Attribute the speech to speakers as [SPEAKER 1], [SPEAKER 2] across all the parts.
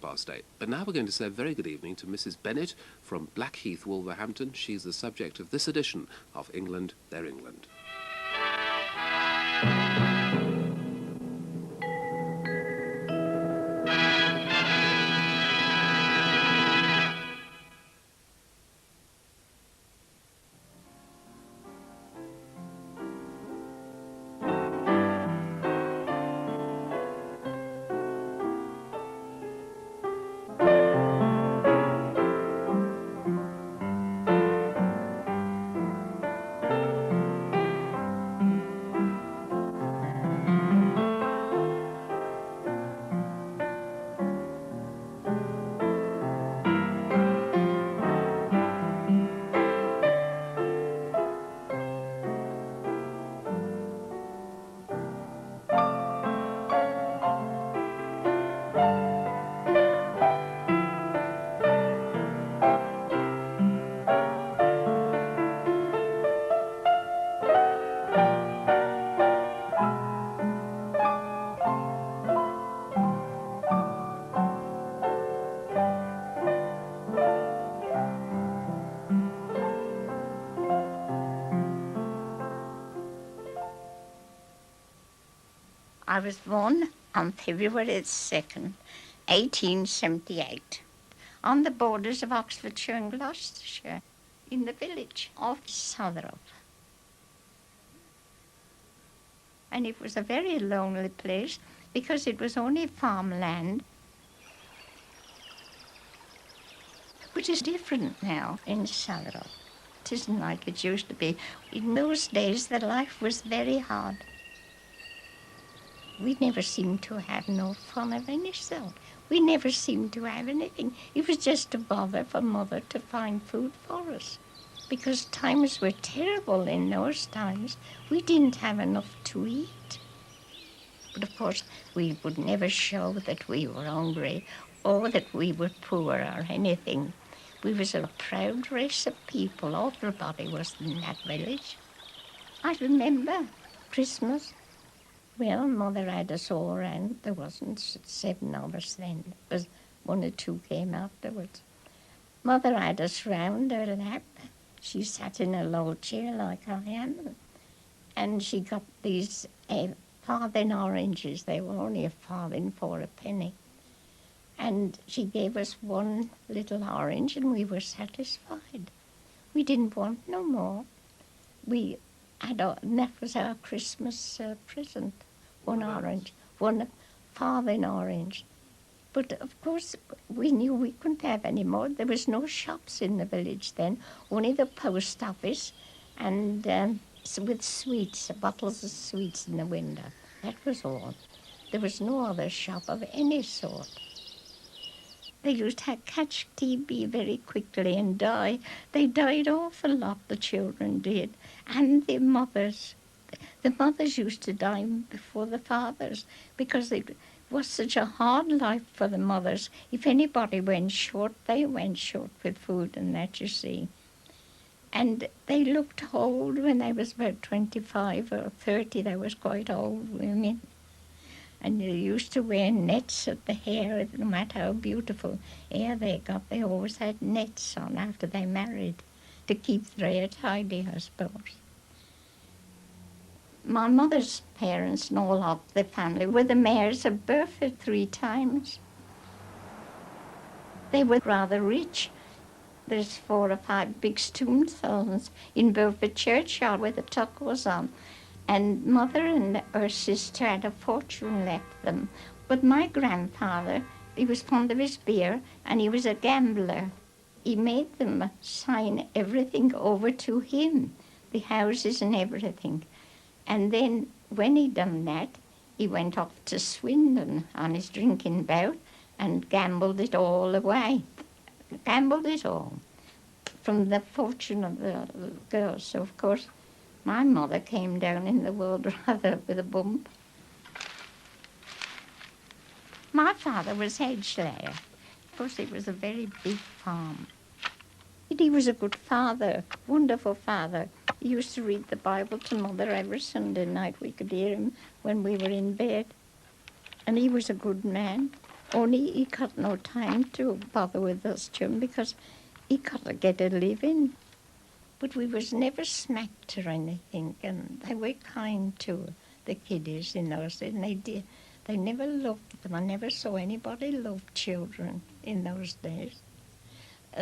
[SPEAKER 1] 8. But now we're going to say a very good evening to Mrs. Bennett from Blackheath, Wolverhampton. She's the subject of this edition of England, Their England.
[SPEAKER 2] I was born on February 2nd, 1878, on the borders of Oxfordshire and Gloucestershire, in the village of Southrop. And it was a very lonely place because it was only farmland. But it's different now in Southrop. It isn't like it used to be. In those days, the life was very hard. We never seemed to have no fun of any sort. We never seemed to have anything. It was just a bother for Mother to find food for us. Because times were terrible in those times. We didn't have enough to eat. But of course, we would never show that we were hungry or that we were poor or anything. We was a proud race of people. Everybody was in that village. I remember Christmas. Well, Mother had us all around. There wasn't 7 of us then. It was 1 or 2 came afterwards. Mother had us round her lap. She sat in a low chair like I am. And she got these farthing oranges. They were only a farthing for a penny. And she gave us 1 little orange and we were satisfied. We didn't want no more. And that was our Christmas present. 1 orange, 1 farthing orange. But of course, we knew we couldn't have any more. There was no shops in the village then, only the post office and with sweets, bottles of sweets in the window. That was all. There was no other shop of any sort. They used to catch TB very quickly and die. They died awful lot, the children did, and the mothers. The mothers used to die before the fathers because it was such a hard life for the mothers. If anybody went short, they went short with food and that, you see. And they looked old when they was about 25 or 30. They was quite old women. And they used to wear nets at the hair, no matter how beautiful hair they got. They always had nets on after they married to keep their hair tidy, I suppose. My mother's parents and all of the family were the mayors of Burford 3 times. They were rather rich. There's 4 or 5 big tombstones in Burford churchyard where the tuck was on. And Mother and her sister had a fortune left them. But my grandfather, he was fond of his beer and he was a gambler. He made them sign everything over to him, the houses and everything. And then when he done that, he went off to Swindon on his drinking bout and gambled it all away. Gambled it all from the fortune of the girls. So, of course, my mother came down in the world rather with a bump. My father was hedge layer. Of course, it was a very big farm. He was a good father, wonderful father. He used to read the Bible to Mother every Sunday night. We could hear him when we were in bed. And he was a good man. Only he got no time to bother with us children because he got to get a living. But we was never smacked or anything, and they were kind to the kiddies in those days, and they did. They never loved them. I never saw anybody love children in those days.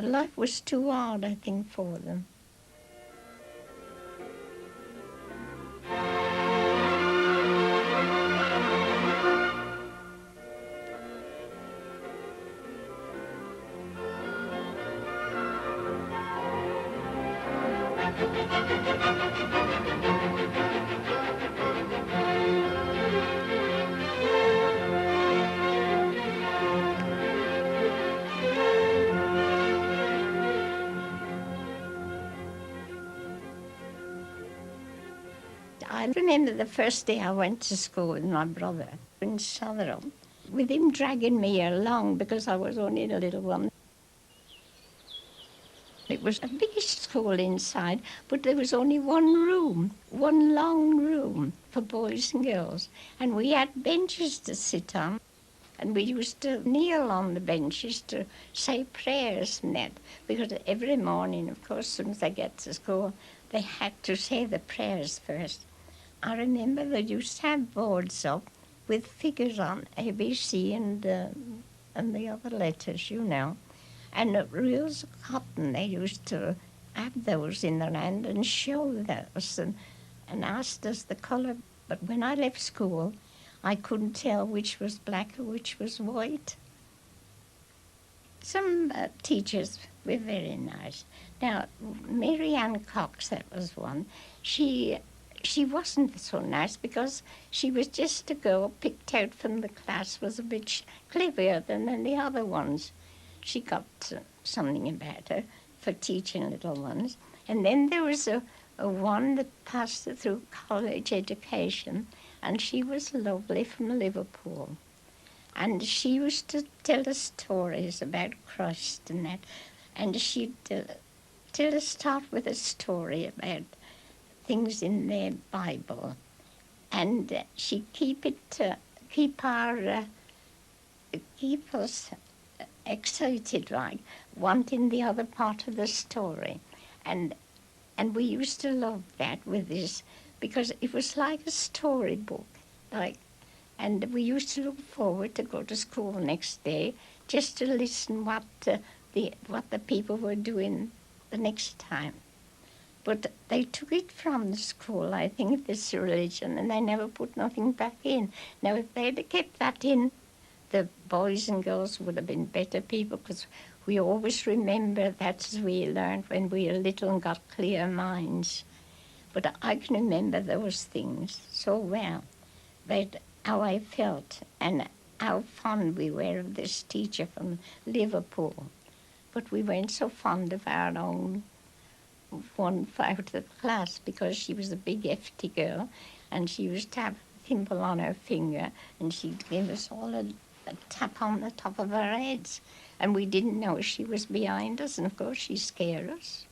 [SPEAKER 2] Life was too hard, I think, for them. I remember the first day I went to school with my brother in Sotherham, with him dragging me along because I was only a little one. It was a big school inside, but there was only one room, one long room for boys and girls, and we had benches to sit on, and we used to kneel on the benches to say prayers and that, because every morning, of course, as soon as they get to school, they had to say the prayers first. I remember they used to have boards up with figures on, ABC and the other letters, you know. And reels of cotton, they used to have those in their hand and show those and asked us the colour. But when I left school, I couldn't tell which was black or which was white. Some teachers were very nice. Now, Mary Ann Cox, that was one, she wasn't so nice because she was just a girl picked out from the class, was a bit cleverer than the other ones. She got something about her for teaching little ones. And then there was a one that passed through college education, and she was lovely from Liverpool. And she used to tell us stories about Christ and that. And she'd tell us, start with a story about things in the Bible. And she'd keep us excited, like, wanting the other part of the story. And we used to love that with this, because it was like a storybook, like, and we used to look forward to go to school next day just to listen what the people were doing the next time. But they took it from the school, I think, this religion, and they never put nothing back in. Now, if they'd kept that in, the boys and girls would have been better people, because we always remember that's as we learned when we were little and got clear minds. But I can remember those things so well, that how I felt and how fond we were of this teacher from Liverpool. But we weren't so fond of our own one out of the class, because she was a big hefty girl, and she used to have a thimble on her finger, and she'd give us all a tap on the top of our heads, and we didn't know she was behind us, and of course she scared us.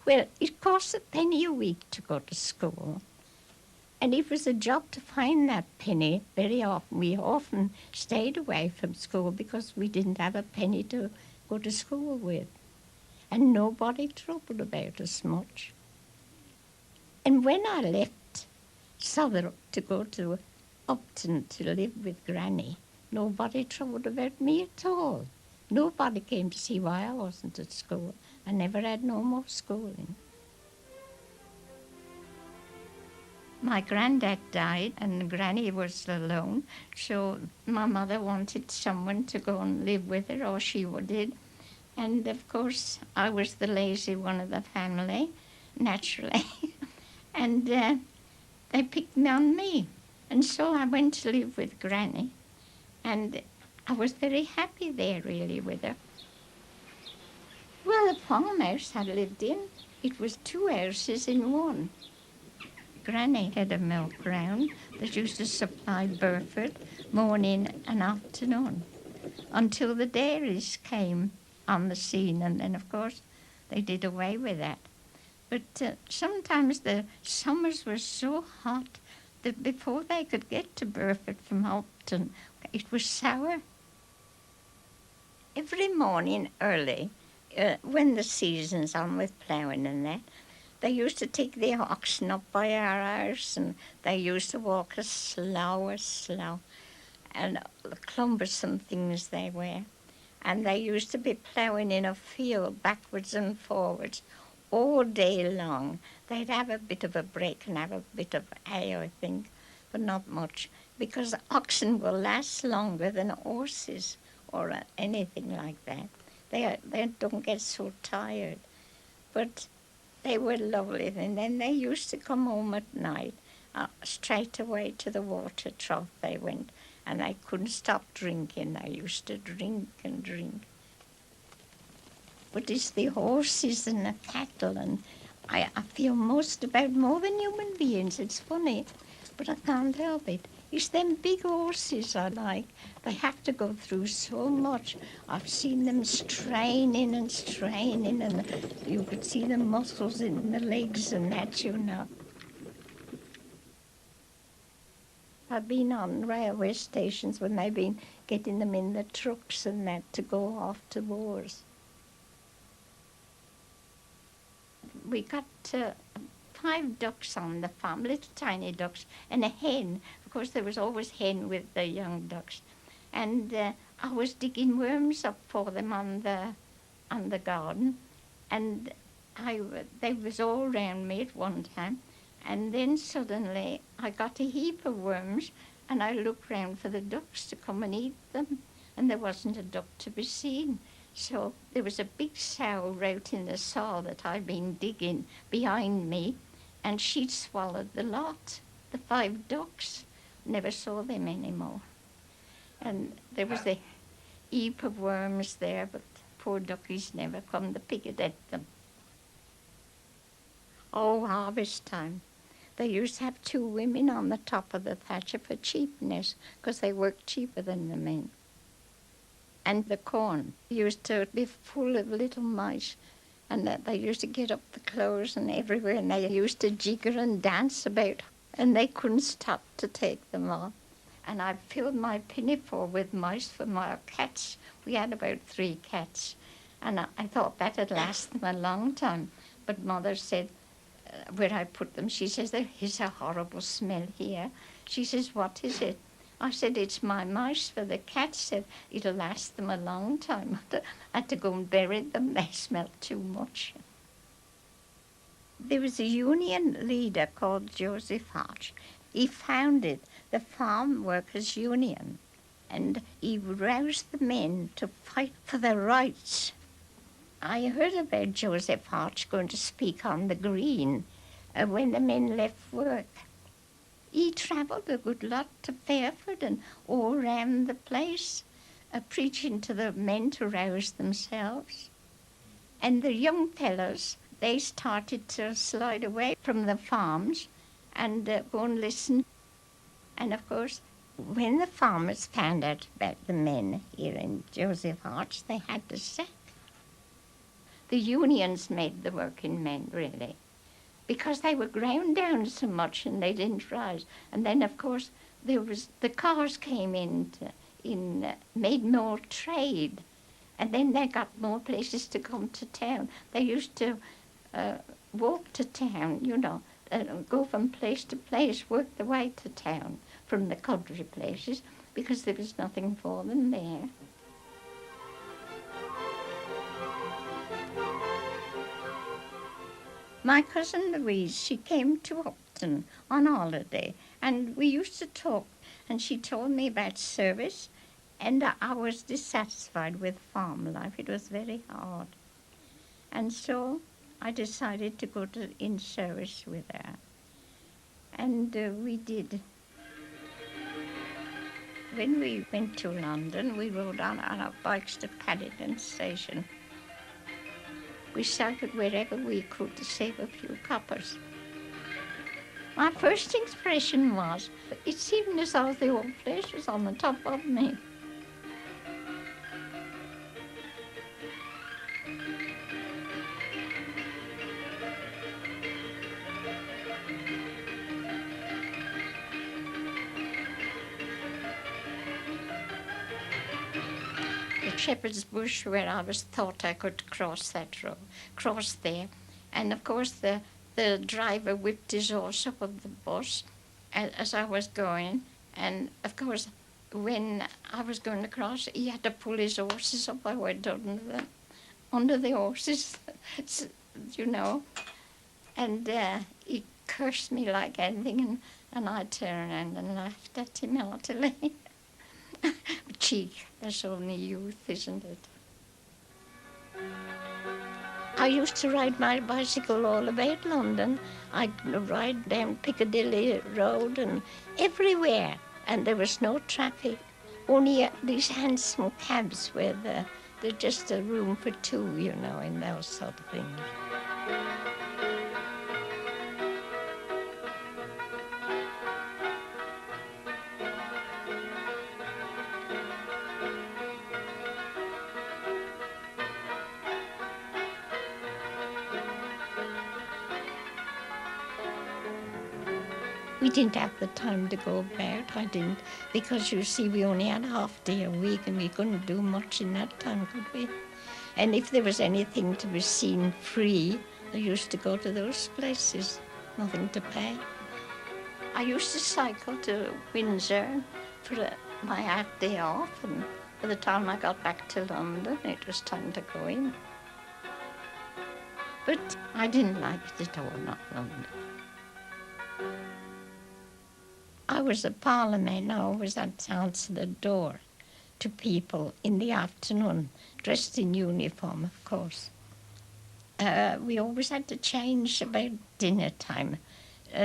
[SPEAKER 2] Well, it cost a penny a week to go to school, and it was a job to find that penny. Very often, we often stayed away from school because we didn't have a penny to go to school with, and nobody troubled about us much. And when I left Southwark to go to Upton to live with Granny, nobody troubled about me at all. Nobody came to see why I wasn't at school. I never had no more schooling. My granddad died and Granny was alone, so my mother wanted someone to go and live with her, or she did. And of course, I was the lazy one of the family, naturally. And they picked on me. And so I went to live with Granny. And I was very happy there, really, with her. Well, the farmhouse I lived in, it was 2 houses in one. Granny had a milk ground that used to supply Burford morning and afternoon until the dairies came on the scene, and then, of course, they did away with that. But sometimes the summers were so hot that before they could get to Burford from Upton, it was sour. every morning early, when the season's on with ploughing and that, they used to take the oxen up by our house, and they used to walk as slow, and cumbersome things they were. And they used to be ploughing in a field backwards and forwards all day long. They'd have a bit of a break and have a bit of hay, I think, but not much, because oxen will last longer than horses or anything like that. They don't get so tired. But they were lovely. And then they used to come home at night, straight away to the water trough they went, and they couldn't stop drinking. They used to drink and drink. But it's the horses and the cattle, and I feel most about more than human beings. It's funny, but I can't help it. It's them big horses I like. They have to go through so much. I've seen them straining, and you could see the muscles in the legs and that, you know. I've been on railway stations when they've been getting them in the trucks and that to go off to wars. We got 5 ducks on the farm, little tiny ducks, and a hen. Of course, there was always hen with the young ducks. And I was digging worms up for them on the garden, and they was all round me at one time. And then suddenly I got a heap of worms, and I looked round for the ducks to come and eat them, and there wasn't a duck to be seen. So there was a big sow out in the soil that I'd been digging behind me, and she'd swallowed the lot, the 5 ducks. Never saw them anymore. And there was a heap of worms there, but poor duckies never come. The pig had ate them. Oh, harvest time. They used to have 2 women on the top of the thatcher for cheapness, because they worked cheaper than the men. And the corn used to be full of little mice, and they used to get up the clothes and everywhere, and they used to jigger and dance about, and they couldn't stop to take them off. And I filled my pinafore with mice for my cats. We had about 3 cats, and I thought that'd last them a long time. But Mother said, where I put them, she says, there is a horrible smell here. She says, what is it? I said, it's my mice for the cats. Said, it'll last them a long time. I had to go and bury them. They smelled too much. There was a union leader called Joseph Arch. He founded the Farm Workers' Union, and he roused the men to fight for their rights. I heard about Joseph Arch going to speak on the Green when the men left work. He travelled a good lot to Fairford and all round the place, preaching to the men to rouse themselves. And the young fellows, they started to slide away from the farms and go and listen. And of course, when the farmers found out about the men here in Joseph Arch, they had to sack. The unions made the working men, really, because they were ground down so much and they didn't rise. And then, of course, the cars came in, made more trade, and then they got more places to come to town. They used to walk to town, you know, go from place to place, work their way to town from the country places, because there was nothing for them there. My cousin Louise, she came to Upton on holiday, and we used to talk, and she told me about service, and I was dissatisfied with farm life. It was very hard. And so I decided to go in service with her. And we did. When we went to London, we rode on our bikes to Paddington Station. We shouted wherever we could to save a few coppers. My first expression was, it seemed as though the old place was on the top of me. Shepherd's Bush, where I was thought I could cross there. And of course the driver whipped his horse up of the bus as I was going. And of course, when I was going to cross, he had to pull his horses up. I went under the horses, you know. And he cursed me like anything, and I turned around and laughed at him heartily. Cheek, that's only youth, isn't it? I used to ride my bicycle all about London. I'd ride down Piccadilly Road and everywhere, and there was no traffic. Only these handsome cabs where there's just a room for two, you know, and those sort of things. We didn't have the time to go about. I didn't, because you see, we only had half day a week and we couldn't do much in that time, could we? And if there was anything to be seen free, I used to go to those places, nothing to pay. I used to cycle to Windsor for my half day off, and by the time I got back to London, it was time to go in. But I didn't like it at all, not London. I was a parlourmaid. I always had to answer the door to people in the afternoon, dressed in uniform, of course. We always had to change about dinner time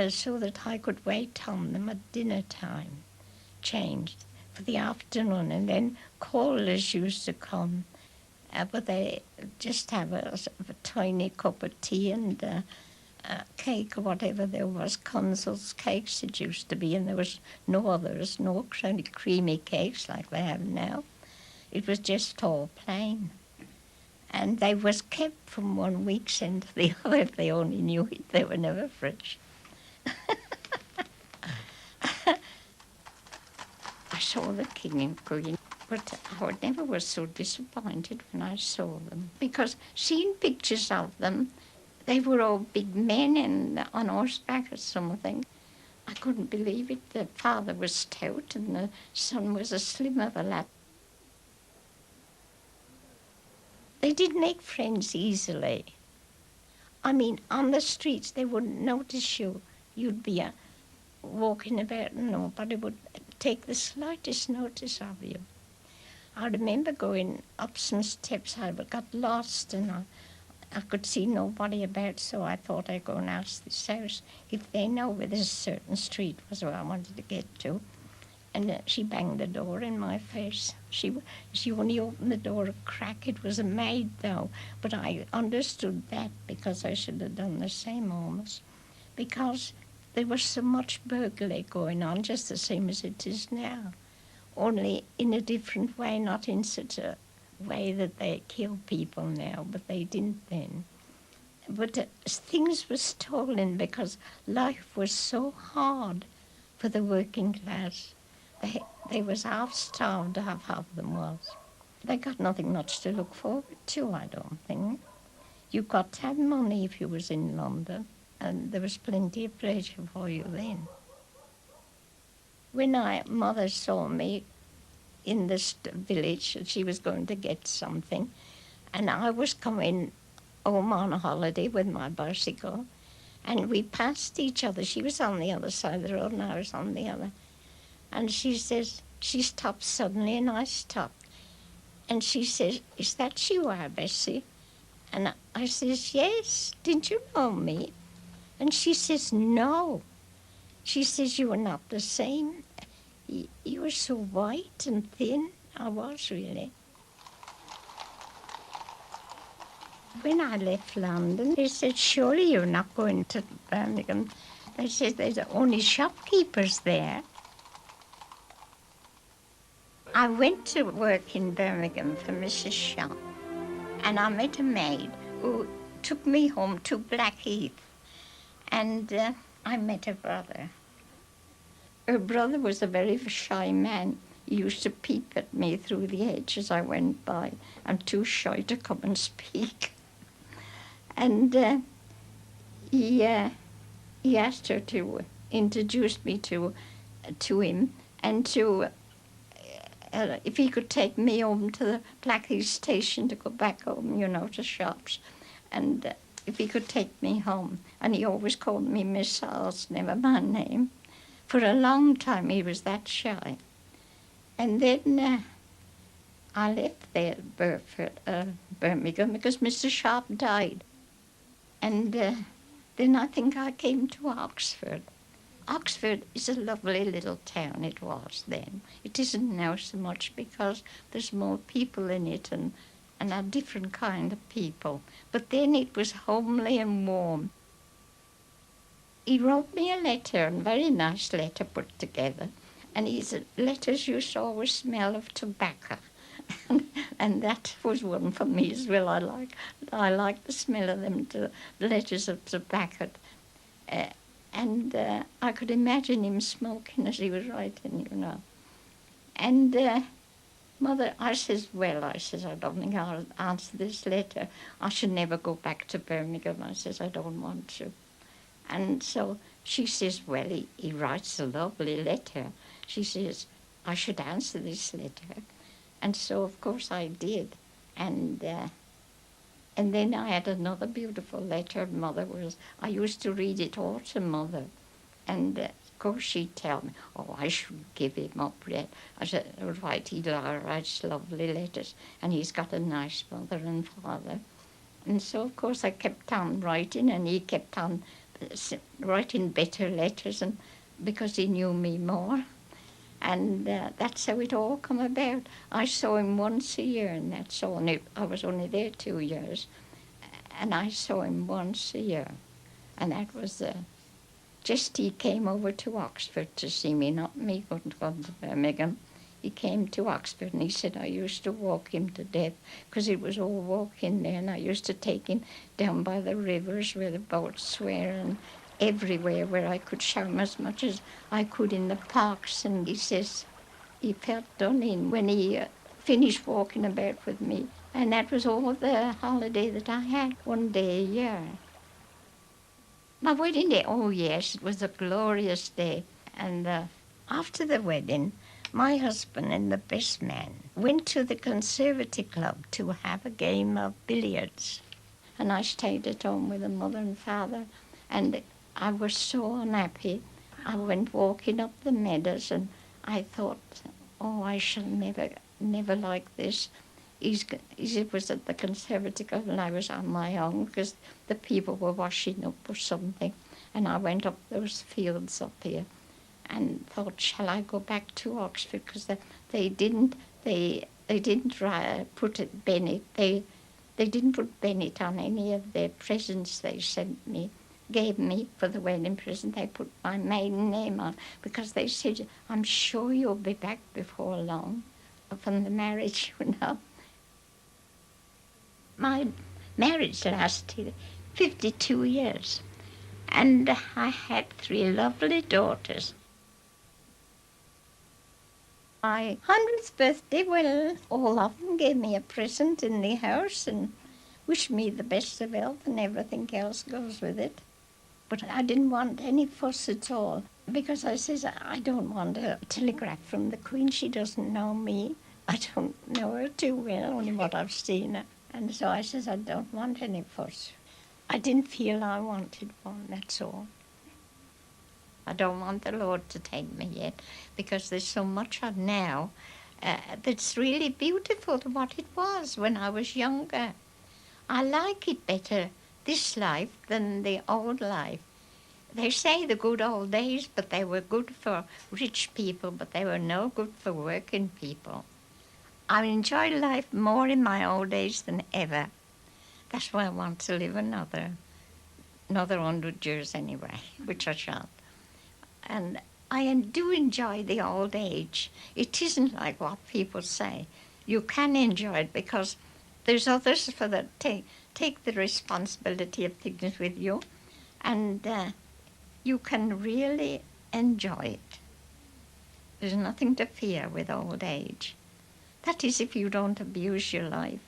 [SPEAKER 2] so that I could wait on them at dinner time, changed for the afternoon. And then callers used to come, but they just have a tiny cup of tea and cake or whatever there was, Cotswolds cakes it used to be, and there was no others, no creamy cakes like they have now. It was just all plain. And they was kept from 1 week's end to the other. If they only knew it, they were never fresh. I saw the King and Queen, but I never was so disappointed when I saw them, because seeing pictures of them, they were all big men and on horseback or something. I couldn't believe it. The father was stout and the son was a slim of a lad. They did make friends easily. I mean, on the streets, they wouldn't notice you. You'd be walking about and nobody would take the slightest notice of you. I remember going up some steps. I got lost and I could see nobody about, so I thought I'd go and ask this house if they know where this certain street was where I wanted to get to. And she banged the door in my face. She only opened the door a crack. It was a maid, though, but I understood that because I should have done the same almost, because there was so much burglary going on, just the same as it is now, only in a different way, not in such a way that they kill people now, but they didn't then. But things were stolen because life was so hard for the working class. They was half starved, half of them was. They got nothing much to look forward to, I don't think. You got to have money if you was in London, and there was plenty of pleasure for you then. When mother saw me in this village, she was going to get something, and I was coming home on a holiday with my bicycle, and we passed each other. She was on the other side of the road and I was on the other. And she says, she stopped suddenly and I stopped. And she says, "Is that you, Bessie?" And I says, "Yes, didn't you know me?" And she says, "No." She says, "You were not the same. You were so white and thin." I was really. When I left London, they said, "Surely you're not going to Birmingham." They said, "There's only shopkeepers there." I went to work in Birmingham for Mrs. Shaw, and I met a maid who took me home to Blackheath, and I met her brother. Her brother was a very shy man. He used to peep at me through the hedge as I went by. I'm too shy to come and speak. And he asked her to introduce me to him, and to if he could take me home to the Blackheath station to go back home, to shops, and if he could take me home. And he always called me Miss Hals, never my name. For a long time he was that shy. And then I left there at Birmingham because Mr. Sharp died. And then I think I came to Oxford. Oxford is a lovely little town, it was then. It isn't now so much because there's more people in it and a different kind of people. But then it was homely and warm. He wrote me a letter, a very nice letter put together, and his letters used to always smell of tobacco. And that was one for me as well. I like the smell of them, the letters of tobacco. And I could imagine him smoking as he was writing, And Mother, I says, I don't think I'll answer this letter. I should never go back to Birmingham. I says, I don't want to. And so she says, well, he writes a lovely letter. She says, I should answer this letter. And so, of course, I did. And then I had another beautiful letter. I used to read it all to Mother. And, of course, she'd tell me, I shouldn't give him up yet. I said, right, he writes lovely letters. And he's got a nice mother and father. And so, of course, I kept on writing, and he kept on writing better letters, and because he knew me more. And that's how it all come about. I saw him once a year, and that's all. I was only there 2 years, and I saw him once a year. And that was just he came over to Oxford to see me, not me going to Birmingham. He came to Oxford, and he said I used to walk him to death because it was all walking there, and I used to take him down by the rivers where the boats were, and everywhere where I could show him as much as I could in the parks. And he says he felt done in when he finished walking about with me. And that was all the holiday that I had, one day a year. My wedding day, oh yes, it was a glorious day. And after the wedding, my husband and the best man went to the Conservative Club to have a game of billiards. And I stayed at home with the mother and father, and I was so unhappy. I went walking up the meadows, and I thought, I shall never like this. It was at the Conservative Club, and I was on my own because the people were washing up or something. And I went up those fields up here and thought, shall I go back to Oxford? Because they didn't put it Bennett. They didn't put Bennett on any of their presents they gave me for the wedding present. They put my maiden name on because they said, I'm sure you'll be back before long from the marriage, My marriage lasted 52 years, and I had 3 lovely daughters. My 100th birthday, well, all of them gave me a present in the house and wished me the best of health, and everything else goes with it. But I didn't want any fuss at all, because I says, I don't want a telegraph from the Queen. She doesn't know me. I don't know her too well, only what I've seen her. And so I says, I don't want any fuss. I didn't feel I wanted one, that's all. I don't want the Lord to take me yet, because there's so much of now that's really beautiful to what it was when I was younger. I like it better, this life, than the old life. They say the good old days, but they were good for rich people, but they were no good for working people. I enjoy life more in my old days than ever. That's why I want to live another 100 years anyway, which I shan't. And I do enjoy the old age. It isn't like what people say. You can enjoy it because there's others that take the responsibility of things with you, and you can really enjoy it. There's nothing to fear with old age. That is, if you don't abuse your life.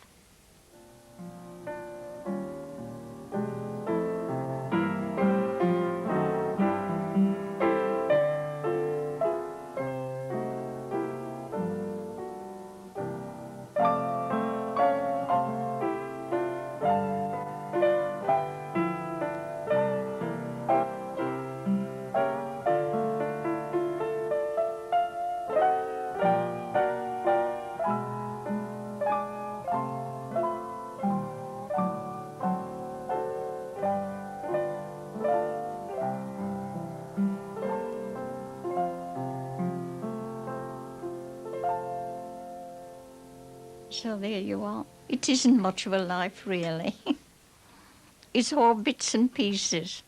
[SPEAKER 2] So there you are. It isn't much of a life, really. It's all bits and pieces.